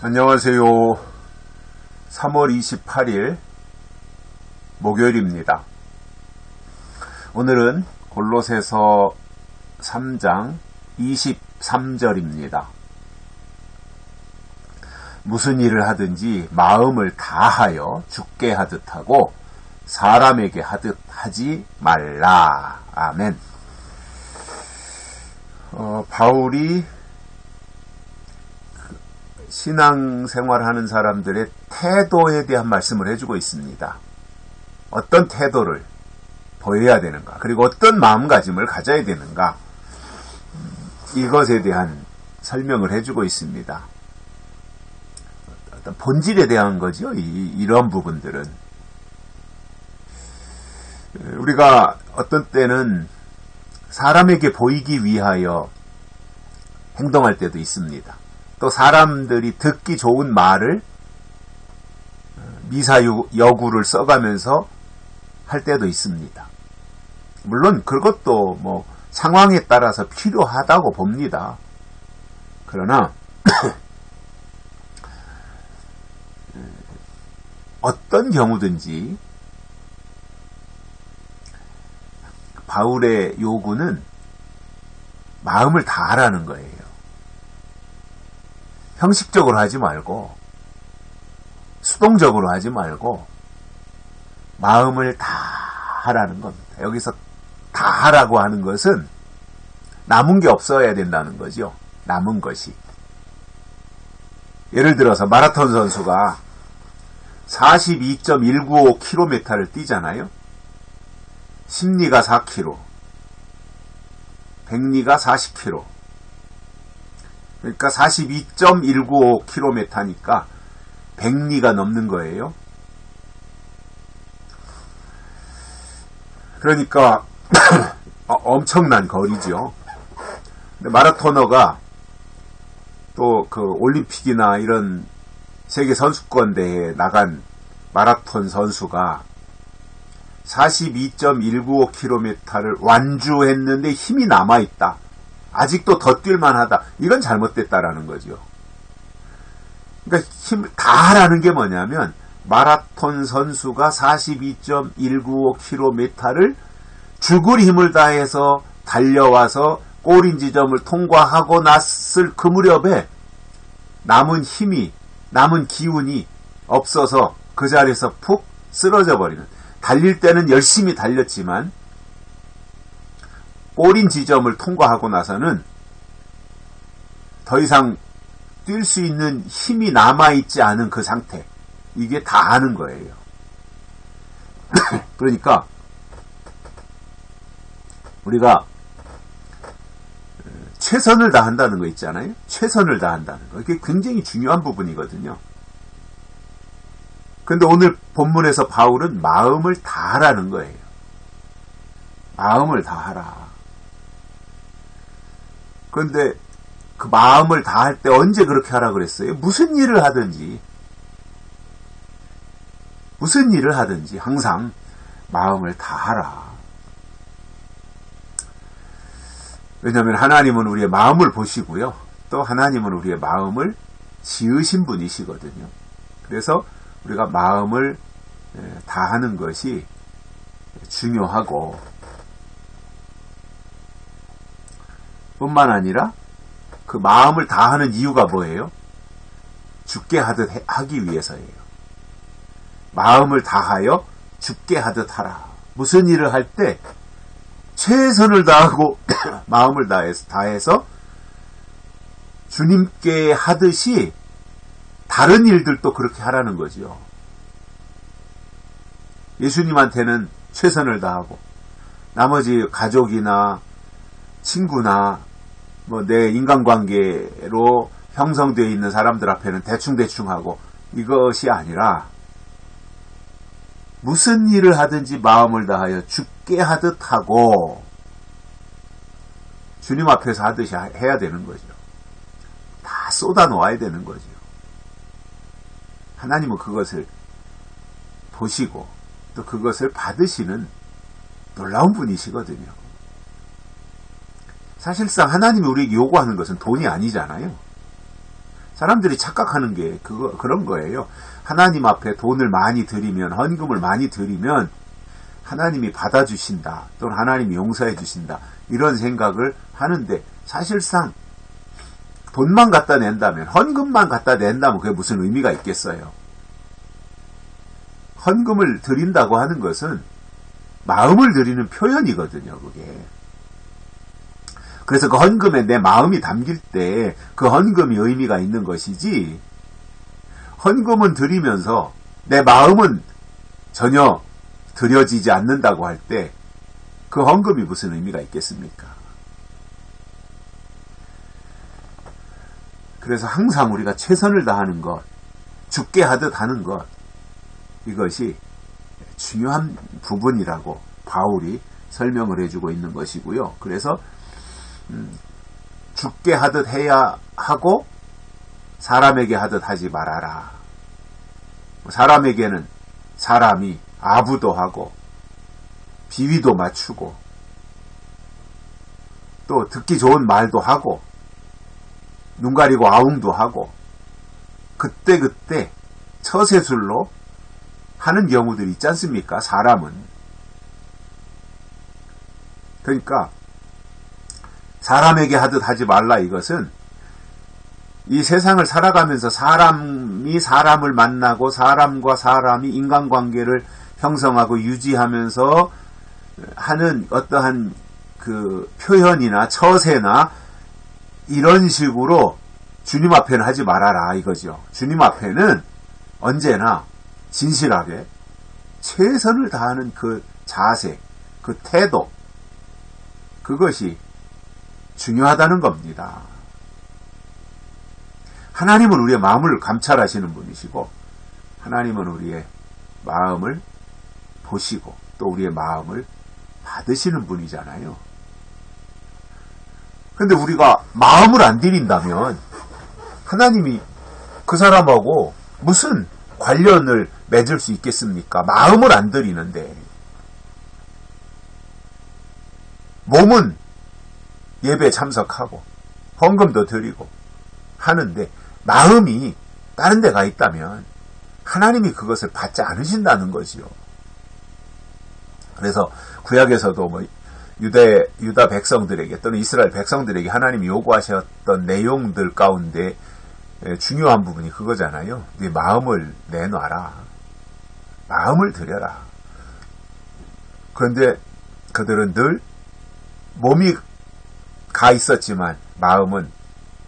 안녕하세요. 3월 28일 목요일입니다. 오늘은 골로새서 3장 23절입니다. 무슨 일을 하든지 마음을 다하여 주께 하듯 하고 사람에게 하듯 하지 말라. 아멘. 바울이 신앙생활하는 사람들의 태도에 대한 말씀을 해주고 있습니다. 어떤 태도를 보여야 되는가, 그리고 어떤 마음가짐을 가져야 되는가, 이것에 대한 설명을 해주고 있습니다. 어떤 본질에 대한 거죠. 이런 부분들은 우리가 어떤 때는 사람에게 보이기 위하여 행동할 때도 있습니다. 또 사람들이 듣기 좋은 말을 미사여구를 써가면서 할 때도 있습니다. 물론 그것도 상황에 따라서 필요하다고 봅니다. 그러나 어떤 경우든지 바울의 요구는 마음을 다하라는 거예요. 형식적으로 하지 말고 수동적으로 하지 말고 마음을 다하라는 겁니다. 여기서 다하라고 하는 것은 남은 게 없어야 된다는 거죠. 남은 것이. 예를 들어서 마라톤 선수가 42.195km를 뛰잖아요. 심리가 4km, 백리가 40km. 그러니까 42.195km니까 백리가 넘는 거예요. 그러니까 엄청난 거리죠. 근데 마라토너가 또 그 올림픽이나 이런 세계 선수권 대회에 나간 마라톤 선수가 42.195km를 완주했는데 힘이 남아있다. 아직도 더 뛸만하다. 이건 잘못됐다라는 거죠. 그러니까 힘을 다하라는 게 뭐냐면 마라톤 선수가 42.195km를 죽을 힘을 다해서 달려와서 골인 지점을 통과하고 났을 그 무렵에 남은 힘이, 남은 기운이 없어서 그 자리에서 푹 쓰러져 버리는. 달릴 때는 열심히 달렸지만 골인 지점을 통과하고 나서는 더 이상 뛸 수 있는 힘이 남아있지 않은 그 상태. 이게 다하는 거예요. 그러니까 우리가 최선을 다한다는 거 있잖아요. 최선을 다한다는 거. 이게 굉장히 중요한 부분이거든요. 근데 오늘 본문에서 바울은 마음을 다하라는 거예요. 마음을 다하라. 그런데 그 마음을 다할 때 언제 그렇게 하라 그랬어요? 무슨 일을 하든지 항상 마음을 다하라. 왜냐하면 하나님은 우리의 마음을 보시고요. 또 하나님은 우리의 마음을 지으신 분이시거든요. 그래서 우리가 마음을 다하는 것이 중요하고, 뿐만 아니라 그 마음을 다하는 이유가 뭐예요? 죽게 하듯 하기 위해서예요. 마음을 다하여 죽게 하듯 하라. 무슨 일을 할 때 최선을 다하고 마음을 다해서 주님께 하듯이 다른 일들도 그렇게 하라는 거죠. 예수님한테는 최선을 다하고 나머지 가족이나 친구나 내 인간관계로 형성되어 있는 사람들 앞에는 대충대충 하고, 이것이 아니라 무슨 일을 하든지 마음을 다하여 죽게 하듯 하고 주님 앞에서 하듯이 해야 되는 거죠. 다 쏟아 놓아야 되는 거죠. 하나님은 그것을 보시고 또 그것을 받으시는 놀라운 분이시거든요. 사실상 하나님이 우리에게 요구하는 것은 돈이 아니잖아요. 사람들이 착각하는 게 그런 거예요. 하나님 앞에 돈을 많이 드리면, 헌금을 많이 드리면 하나님이 받아주신다, 또는 하나님이 용서해 주신다, 이런 생각을 하는데, 사실상 돈만 갖다 낸다면, 헌금만 갖다 낸다면 그게 무슨 의미가 있겠어요. 헌금을 드린다고 하는 것은 마음을 드리는 표현이거든요, 그게. 그래서 그 헌금에 내 마음이 담길 때 그 헌금이 의미가 있는 것이지, 헌금은 드리면서 내 마음은 전혀 드려지지 않는다고 할 때 그 헌금이 무슨 의미가 있겠습니까? 그래서 항상 우리가 최선을 다하는 것, 죽게 하듯 하는 것, 이것이 중요한 부분이라고 바울이 설명을 해주고 있는 것이고요. 그래서 죽게 하듯 해야 하고 사람에게 하듯 하지 말아라. 사람에게는 사람이 아부도 하고 비위도 맞추고 또 듣기 좋은 말도 하고 눈 가리고 아웅도 하고 그때그때 처세술로 하는 경우들이 있지 않습니까? 사람은. 그러니까 사람에게 하듯 하지 말라, 이것은 이 세상을 살아가면서 사람이 사람을 만나고 사람과 사람이 인간관계를 형성하고 유지하면서 하는 어떠한 그 표현이나 처세나 이런 식으로 주님 앞에는 하지 말아라, 이거죠. 주님 앞에는 언제나 진실하게 최선을 다하는 그 자세, 그 태도, 그것이 중요하다는 겁니다. 하나님은 우리의 마음을 감찰하시는 분이시고, 하나님은 우리의 마음을 보시고 또 우리의 마음을 받으시는 분이잖아요. 근데 우리가 마음을 안 드린다면 하나님이 그 사람하고 무슨 관련을 맺을 수 있겠습니까? 마음을 안 드리는데. 몸은 예배에 참석하고 헌금도 드리고 하는데 마음이 다른 데 가 있다면 하나님이 그것을 받지 않으신다는 거지요. 그래서 구약에서도 유다 백성들에게 또는 이스라엘 백성들에게 하나님이 요구하셨던 내용들 가운데 중요한 부분이 그거잖아요. 네 마음을 내놔라. 마음을 드려라. 그런데 그들은 늘 몸이 가 있었지만 마음은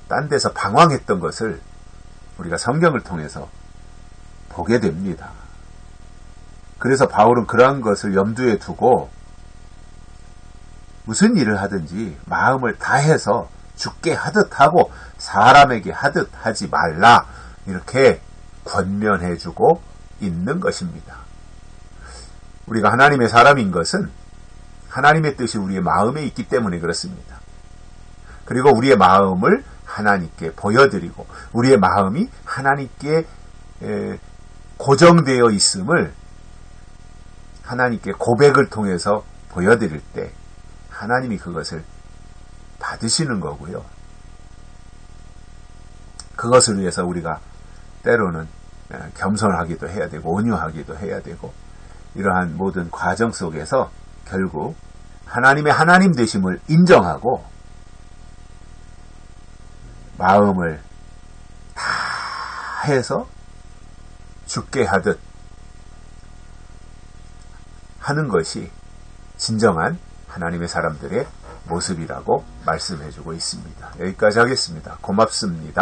딴 데서 방황했던 것을 우리가 성경을 통해서 보게 됩니다. 그래서 바울은 그러한 것을 염두에 두고 무슨 일을 하든지 마음을 다해서 죽게 하듯 하고 사람에게 하듯 하지 말라, 이렇게 권면해주고 있는 것입니다. 우리가 하나님의 사람인 것은 하나님의 뜻이 우리의 마음에 있기 때문에 그렇습니다. 그리고 우리의 마음을 하나님께 보여드리고 우리의 마음이 하나님께 고정되어 있음을 하나님께 고백을 통해서 보여드릴 때 하나님이 그것을 받으시는 거고요. 그것을 위해서 우리가 때로는 겸손하기도 해야 되고 온유하기도 해야 되고, 이러한 모든 과정 속에서 결국 하나님의 하나님 되심을 인정하고 마음을 다 해서 죽게 하듯 하는 것이 진정한 하나님의 사람들의 모습이라고 말씀해주고 있습니다. 여기까지 하겠습니다. 고맙습니다.